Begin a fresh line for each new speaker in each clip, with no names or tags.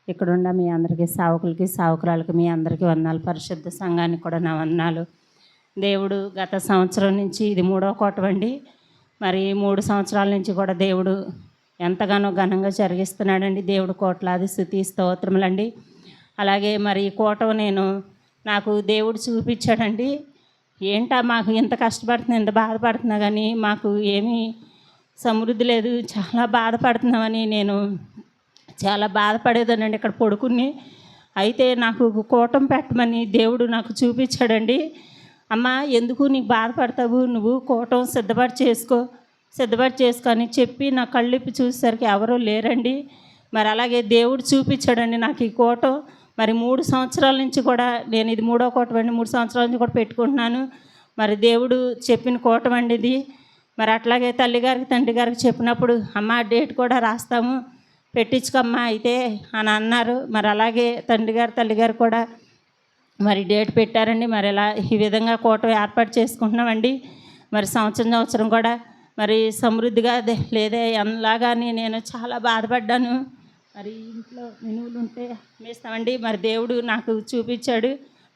ఇక్కడున్న మీ అందరికీ సేవకులకి సేవకురాలకి మీ అందరికీ వందనాలు. పరిశుద్ధ సంఘానికి కూడా నా వందనాలు. దేవుడు గత సంవత్సరం నుంచి ఇది 3వ కూటం అండి. మరి 3 సంవత్సరాల నుంచి కూడా దేవుడు ఎంతగానో ఘనంగా జరిగిస్తున్నాడండి. దేవుడు కోట్లాది స్తుతి స్తోత్రములండి. అలాగే మరి ఈ కూటం నాకు దేవుడు చూపించాడండి. ఏంటా మాకు ఇంత కష్టపడుతున్నా, ఇంత బాధపడుతున్నా కానీ మాకు ఏమీ సమృద్ధి లేదు, చాలా బాధపడుతున్నామని నేను చాలా బాధపడేదానండి ఇక్కడ పడుకుని. అయితే నాకు కూటం పెట్టమని దేవుడు నాకు చూపించాడండి. అమ్మ, ఎందుకు నీకు బాధపడతావు, నువ్వు కూటం సిద్ధపడి చేసుకో అని చెప్పి నా కళ్ళిప్పి చూసేసరికి ఎవరూ లేరండి. మరి అలాగే దేవుడు చూపించాడండి నాకు ఈ కూటం. మరి 3 సంవత్సరాల నుంచి కూడా నేను ఇది 3వ కూటం అండి. 3 సంవత్సరాల నుంచి కూడా పెట్టుకుంటున్నాను. మరి దేవుడు చెప్పిన కూటం అండి ఇది. మరి అట్లాగే తల్లిగారికి తండ్రి గారికి చెప్పినప్పుడు అమ్మ డేట్ కూడా రాస్తాము, పెట్టించుకోమ్మా అయితే అని అన్నారు. మరి అలాగే తండ్రి గారు తల్లిగారు కూడా మరి డేట్ పెట్టారండి. మరి ఇలా ఈ విధంగా కూటం ఏర్పాటు చేసుకుంటున్నామండి. మరి సంవత్సరం కూడా మరి సమృద్ధిగా లేదే అలాగాని నేను చాలా బాధపడ్డాను. మరి ఇంట్లో మెనువులు ఉంటే వేస్తామండి. మరి దేవుడు నాకు చూపించాడు.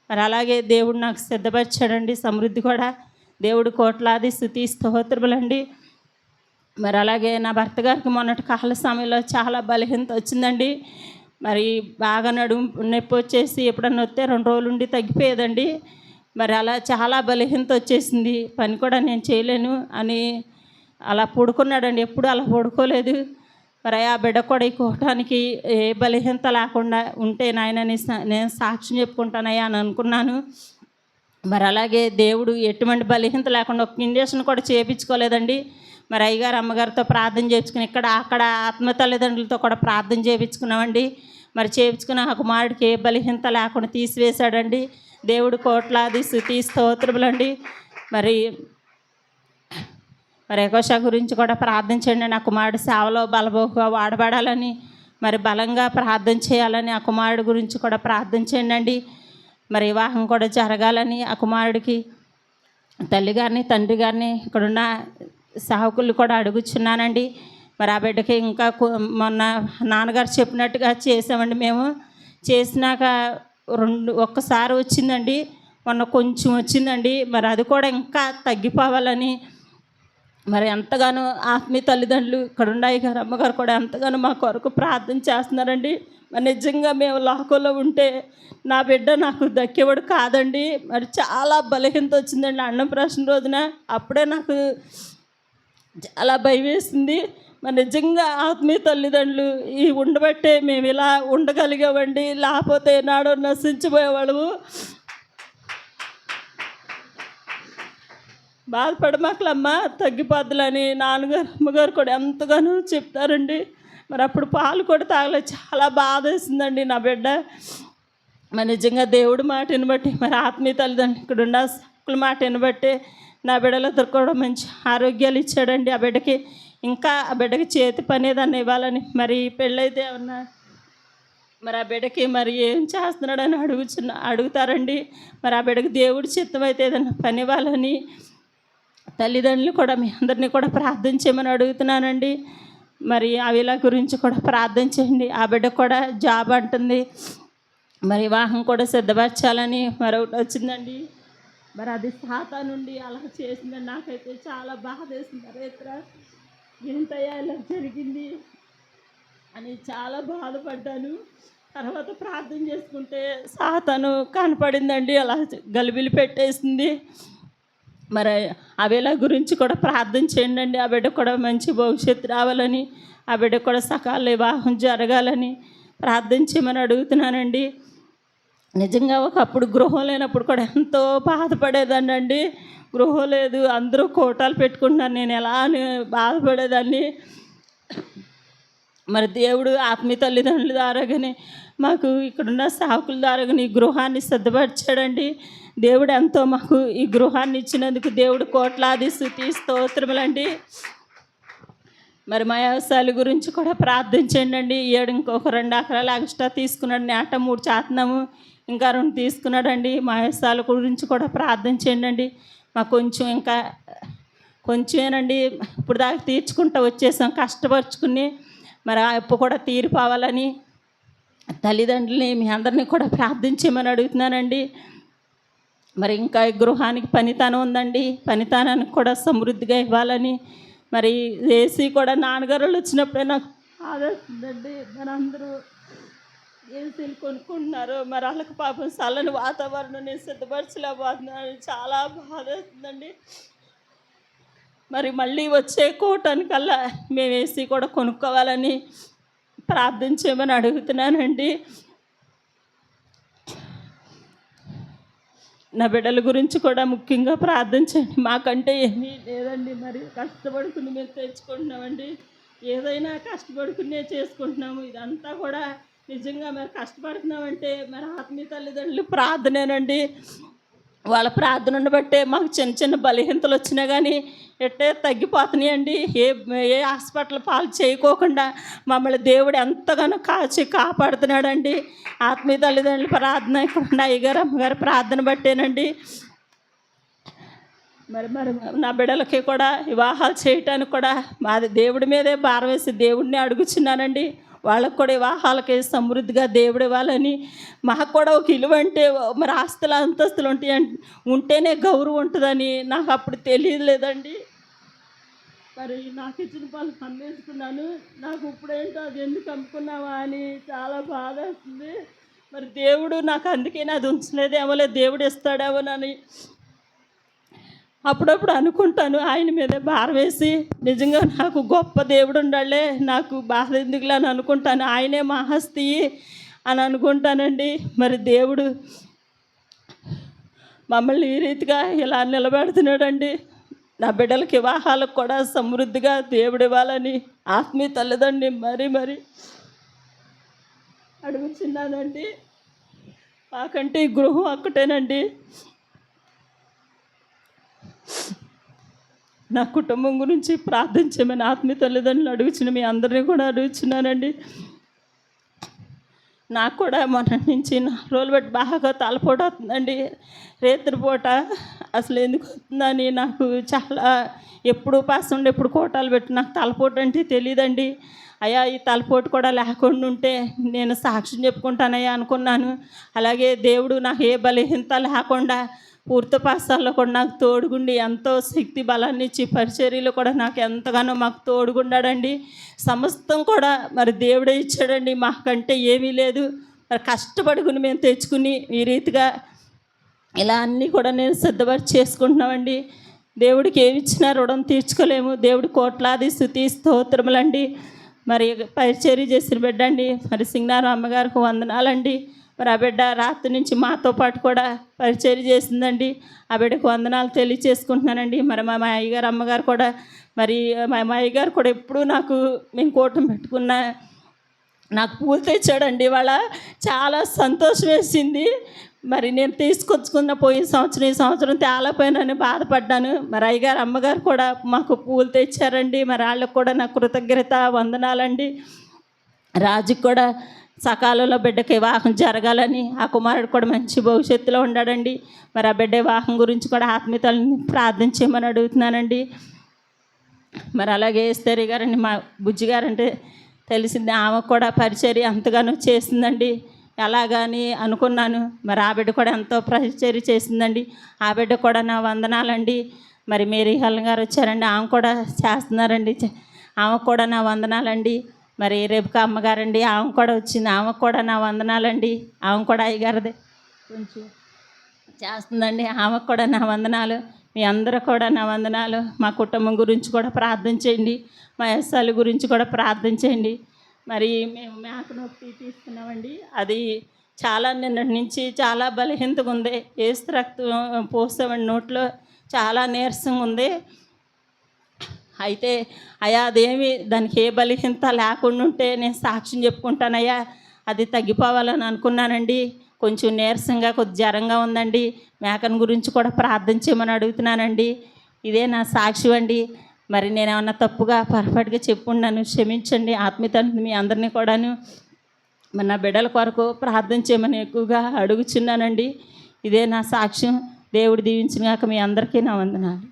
మరి అలాగే దేవుడు నాకు సిద్ధపరిచాడండి. సమృద్ధి కూడా దేవుడు కోట్లాది స్తుతి స్తోత్రములండి. మరి అలాగే నా భర్త గారికి మొన్నటి కాల సమయంలో చాలా బలహీనత వచ్చిందండి. మరి బాగా నడుము నొప్పి వచ్చేసి ఎప్పుడన్నా వస్తే 2 రోజులు ఉండి తగ్గిపోయేదండి. మరి అలా చాలా బలహీనత వచ్చేసింది. పని కూడా నేను చేయలేను అని అలా పడుకున్నాడండి. ఎప్పుడు అలా పడుకోలేదు. మరి ఆ బిడ్డ కూడా ఈ కూటానికి ఏ బలహీనత లేకుండా ఉంటే నాయనని నేను సాక్ష్యం చెప్పుకుంటానయ్యా అని అనుకున్నాను. మరి అలాగే దేవుడు ఎటువంటి బలహీనత లేకుండా ఒక ఇంజక్షన్ కూడా చేయించుకోలేదండి. మరి అయ్యగారు అమ్మగారితో ప్రార్థన చేయించుకుని అక్కడ ఆత్మ తల్లిదండ్రులతో కూడా ప్రార్థన చేయించుకున్నామండి. మరి చేయించుకున్న ఆ కుమారుడికి ఏ బలహీనత లేకుండా తీసివేశాడండి. దేవుడు కోట్లాది స్తుతి స్తోత్రములండి. మరి యెహోషా గురించి కూడా ప్రార్థించండి. నా కుమారుడు సేవలో బలబోగా వాడబడాలని, మరి బలంగా ప్రార్థన చేయాలని ఆ కుమారుడు గురించి కూడా ప్రార్థించండి. మరి వివాహం కూడా జరగాలని ఆ కుమారుడికి తల్లిగారిని తండ్రి గారిని ఇక్కడున్న సేవకులు కూడా అడుగుచున్నానండి. మరి ఆ బిడ్డకి ఇంకా మొన్న నాన్నగారు చెప్పినట్టుగా చేసామండి. మేము చేసినాక ఒక్కసారి వచ్చిందండి, మొన్న కొంచెం వచ్చిందండి. మరి అది కూడా ఇంకా తగ్గిపోవాలని మరి ఎంతగానో ఆత్మీయ తల్లిదండ్రులు ఇక్కడ ఉన్నాయి గారు అమ్మగారు కూడా ఎంతగానో మా కొరకు ప్రార్థన చేస్తున్నారండి. మరి నిజంగా మేము లోకంలో ఉంటే నా బిడ్డ నాకు దక్కేవాడు కాదండి. మరి చాలా బలహీనత వచ్చిందండి అన్నప్రాసన రోజున. అప్పుడే నాకు చాలా భయం వేసింది. మరి నిజంగా ఆత్మీయ తల్లిదండ్రులు ఈ ఉండబట్టే మేము ఇలా ఉండగలిగామండి. లేకపోతే నాడో నశించిపోయేవాళ్ళము. బాధపడమాకలమ్మా తగ్గిపోద్దులని నాన్నగారు అమ్మగారు కూడా ఎంతగానో చెప్తారండి. మరి అప్పుడు పాలు కూడా తాగలేదు. చాలా బాధ వేసిందండి నా బిడ్డ. మరి నిజంగా దేవుడి మాటని బట్టి మరి ఆత్మీయ తల్లిదండ్రులు ఇక్కడ ఉన్న సకుల మాటని బట్టి నా బిడ్డలతో కూడా మంచి ఆరోగ్యాలు ఇచ్చాడండి. ఆ బిడ్డకి ఇంకా ఆ బిడ్డకి చేతి పని ఏదన్నా ఇవ్వాలని, మరి పెళ్ళైతే ఏమన్నా మరి ఆ బిడ్డకి మరి ఏం చేస్తున్నాడని అడుగుతారండి. మరి ఆ బిడ్డకి దేవుడి చిత్తం అయితే ఏదన్నా పని ఇవ్వాలని తల్లిదండ్రులు కూడా మీ అందరినీ కూడా ప్రార్థన చేయమని అడుగుతున్నానండి. మరి అవిలా గురించి కూడా ప్రార్థన చేయండి. ఆ బిడ్డ కూడా జాబ్ అంటుంది. మరి వివాహం కూడా సిద్ధపరచాలని మరొకటి వచ్చిందండి. మరి అది సాతా నుండి అలా చేసిందండి. నాకైతే చాలా బాధ వేసింది. రేత్ర ఏంటయ్యా ఇలా జరిగింది అని చాలా బాధపడ్డాను. తర్వాత ప్రార్థన చేసుకుంటే సాతాను కనపడిందండి. అలా గలిబిలి పెట్టేసింది. మరి అవేళ గురించి కూడా ప్రార్థన చేయండి. ఆ బిడ్డ కూడా మంచి భవిష్యత్తు రావాలని, ఆ బిడ్డ కూడా సకాల వివాహం జరగాలని ప్రార్థన చేయమని అడుగుతున్నానండి. నిజంగా ఒకప్పుడు గృహం లేనప్పుడు కూడా ఎంతో బాధపడేదాన్ని అండి. గృహం లేదు, అందరూ కోటాలు పెట్టుకుంటున్నారు, నేను ఎలా అని బాధపడేదాన్ని. మరి దేవుడు ఆత్మీయ తల్లిదండ్రుల ద్వారాగానే మాకు ఇక్కడున్న సేవకుల ద్వారాగానే ఈ గృహాన్ని సిద్ధపరిచాడండి. దేవుడు ఎంతో మాకు ఈ గృహాన్ని ఇచ్చినందుకు దేవుడు కోట్లాది స్తుతి స్తోత్రములండి. మరి మా వ్యవసాయాల గురించి కూడా ప్రార్థించండి. ఇంకొక 2 ఎకరాలు ఎక్స్ట్రా తీసుకున్నాడు. నేట 3 చేతనాము, ఇంకా 2 తీసుకున్నాడండి. మా వ్యవసాయాల గురించి కూడా ప్రార్థించండి. మాకు ఇంకా కొంచెమేనండి. ఇప్పుడు దాకా తీర్చుకుంటూ వచ్చేసాం కష్టపరుచుకుని. మరి ఆ అప్పు కూడా తీరిపోవాలని తల్లిదండ్రులని మీ అందరినీ కూడా ప్రార్థించమని అడుగుతున్నానండి. మరి ఇంకా ఈ గృహానికి పనితనం ఉందండి, పనితనానికి కూడా సమృద్ధిగా ఇవ్వాలని. మరి ఏసీ కూడా నాన్నగారు వచ్చినప్పుడే నాకు ఆదేశిందండి. మరి అందరూ ఏసీలు కొనుక్కుంటున్నారు, మరి వాళ్ళకి పాపం చల్లని వాతావరణం నేను సిద్ధపరచలేకపోతున్నాను. చాలా బాధ అవుతుందండి. మరి మళ్ళీ వచ్చే కూటానికల్లా మేము ఏసీ కూడా కొనుక్కోవాలని ప్రార్థించేమని అడుగుతున్నానండి. నా బిడ్డల గురించి కూడా ముఖ్యంగా ప్రార్థించండి. మాకంటే ఏమీ లేదండి, మరి కష్టపడుకుని మేము తెచ్చుకుంటున్నామండి. ఏదైనా కష్టపడుకునే చేసుకుంటున్నాము. ఇదంతా కూడా నిజంగా మరి కష్టపడుతున్నామంటే మరి ఆత్మీయ తల్లిదండ్రులు ప్రార్థనేనండి. వాళ్ళ ప్రార్థనను బట్టే మాకు చిన్న చిన్న బలహీనతలు వచ్చినా కానీ ఎట్టే తగ్గిపోతున్నాయండి. ఏ హాస్పిటల్ పాలు చేయకోకుండా మమ్మల్ని దేవుడు ఎంతగానో కాపాడుతున్నాడండి. ఆత్మీయ తల్లిదండ్రుల ప్రార్థన కూడా అయ్యగారు అమ్మగారు ప్రార్థన బట్టేనండి. మరి మరి నా బిడ్డలకి కూడా వివాహాలు చేయటానికి కూడా మాది దేవుడి మీదే భారం వేసి దేవుడిని అడుగుచున్నానండి. వాళ్ళకు కూడా వివాహాలకి సమృద్ధిగా దేవుడు ఇవ్వాలని. మాకు కూడా ఒక ఇలువ అంటే మరి ఆస్తులు అంతస్తులు ఉంటేనే గౌరవం ఉంటుందని నాకు అప్పుడు తెలియలేదండి. మరి నాకు ఇచ్చిన పనులు అమ్మేసుకున్నాను. నాకు ఇప్పుడేంటో అది ఎందుకు అమ్ముకున్నావా అని చాలా బాధ వస్తుంది. మరి దేవుడు నాకు అందుకే నాది ఉంచలేదేమో, దేవుడు ఇస్తాడేమోనని అప్పుడప్పుడు అనుకుంటాను. ఆయన మీదే భారం వేసి నిజంగా నాకు గొప్ప దేవుడు ఉండాలే, నాకు బాధ ఎందుకులే అని అనుకుంటాను. ఆయనే మా ఆస్తి అని అనుకుంటానండి. మరి దేవుడు మమ్మల్ని ఈ రీతిగా ఇలా నిలబెడుతున్నాడండి. నా బిడ్డలకి వివాహాలకు కూడా సమృద్ధిగా దేవుడు ఇవ్వాలని ఆత్మీయ తల్లిదండ్రుని మరి అడుగుతున్నానండి. మాకంటే ఈ గృహం ఒక్కటేనండి. నా కుటుంబం గురించి ప్రార్థించమని ఆత్మీయ తల్లిదండ్రులు అడుగుచిన మీ అందరినీ కూడా అడుగుతున్నానండి. నాకు కూడా మొన్న నుంచి 4 రోజులు బట్టి బాగా తలపోటు అవుతుందండి. రేత్రిపూట అసలు ఎందుకు వస్తుందని నాకు చాలా ఎప్పుడు పాస్తుండే ఎప్పుడు కోటాలు పెట్టి నాకు తలపోటు అంటే తెలియదండి. అయ్యా ఈ తలపోటు కూడా లేకుండా ఉంటే నేను సాక్ష్యం చెప్పుకుంటానయ్యా అనుకున్నాను. అలాగే దేవుడు నాకు ఏ బలహీనత లేకుండా పూర్తి పాసాల్లో కూడా నాకు తోడుగుండి ఎంతో శక్తి బలాన్ని ఇచ్చి పరిచర్యలు కూడా నాకు ఎంతగానో మాకు తోడుగుండాడండి. సమస్తం కూడా మరి దేవుడే ఇచ్చాడండి. మాకంటే ఏమీ లేదు. మరి కష్టపడుకుని మేము తెచ్చుకుని ఈ రీతిగా ఇలా అన్నీ కూడా నేను సిద్ధపరిచి చేసుకుంటున్నామండి. దేవుడికి ఏమి ఇచ్చినా రుణం తీర్చుకోలేము. దేవుడి కోట్లాది స్తుతి స్తోత్రములండి. మరి పరిచర్య చేసిన బిడ్డ అండి, మరి సింగారం అమ్మగారికి వందనాలండి. మరి ఆ బిడ్డ రాత్రి నుంచి మాతో పాటు కూడా పరిచర్య చేసిందండి. ఆ బిడ్డకు వందనాలు తెలియచేసుకుంటున్నానండి. మరి మా అయ్యగారు అమ్మగారు కూడా మరి మా అయ్యగారు కూడా ఎప్పుడూ నాకు మేము కూటమి పెట్టుకున్న నాకు పూలు తెచ్చాడండి. ఇవాళ చాలా సంతోషం వేసింది. మరి నేను తీసుకొచ్చుకున్న పోయిన సంవత్సరం ఈ సంవత్సరం తేలపోయినని బాధపడ్డాను. మరి అయ్యగారు అమ్మగారు కూడా మాకు పూలు తెచ్చారండి. మరి వాళ్ళకు కూడా నా కృతజ్ఞత వందనాలండి. రాజుకి కూడా సకాలంలో బిడ్డకి వివాహం జరగాలని, ఆ కుమారుడు కూడా మంచి భవిష్యత్తులో ఉన్నాడండి. మరి ఆ బిడ్డ వివాహం గురించి కూడా ఆత్మీయతల్ని ప్రార్థించేయమని అడుగుతున్నానండి. మరి అలాగే ఎస్తేరి గారండి, మా బుజ్జి గారంటే తెలిసింది, ఆమె కూడా పరిచర్య ఎంతగానో చేసిందండి. ఎలాగని అనుకున్నాను. మరి ఆ బిడ్డ కూడా ఎంతో పరిచర్య చేసిందండి. ఆ బిడ్డ కూడా నా వందనాలండి. మరి మేరీ హెలన్ గారు వచ్చారండి, ఆమె కూడా చేస్తున్నారండి. ఆమె కూడా నా వందనాలండి. మరి రేపుకా అమ్మగారండి, ఆమె కూడా వచ్చింది, ఆమెకు కూడా నా వందనాలండి. ఆమె కూడా అయ్యగారిదే కొంచెం చేస్తుందండి, ఆమెకు కూడా నా వందనాలు. మీ అందరూ కూడా నా వందనాలు. మా కుటుంబం గురించి కూడా ప్రార్థించండి. మా ఎస్ఎల్ గురించి కూడా ప్రార్థించండి. మరి మేము మేక నొప్పి తీసుకున్నామండి. అది చాలా నిన్నటి నుంచి చాలా బలహీనతగా ఉంది. ఏసు రక్తం పోస్తామండి నోట్లో, చాలా నీరసంగా ఉంది. అయితే అయ్యా అదేమి దానికి ఏ బలహీనత లేకుండా ఉంటే నేను సాక్ష్యం చెప్పుకుంటానయ్యా, అది తగ్గిపోవాలని అనుకున్నానండి. కొంచెం నీరసంగా కొద్ది జ్వరంగా ఉందండి. మేకను గురించి కూడా ప్రార్థించేమని అడుగుతున్నానండి. ఇదే నా సాక్ష్యం అండి. మరి నేను ఏమన్నా తప్పుగా పొరపాటుగా చెప్పున్నాను, క్షమించండి. ఆత్మీయతను మీ అందరినీ కూడాను మరి నా బిడ్డల కొరకు ప్రార్థించేమని ఎక్కువగా అడుగుచున్నానండి. ఇదే నా సాక్ష్యం. దేవుడు దీవించినాక మీ అందరికీ నా వందనాలు.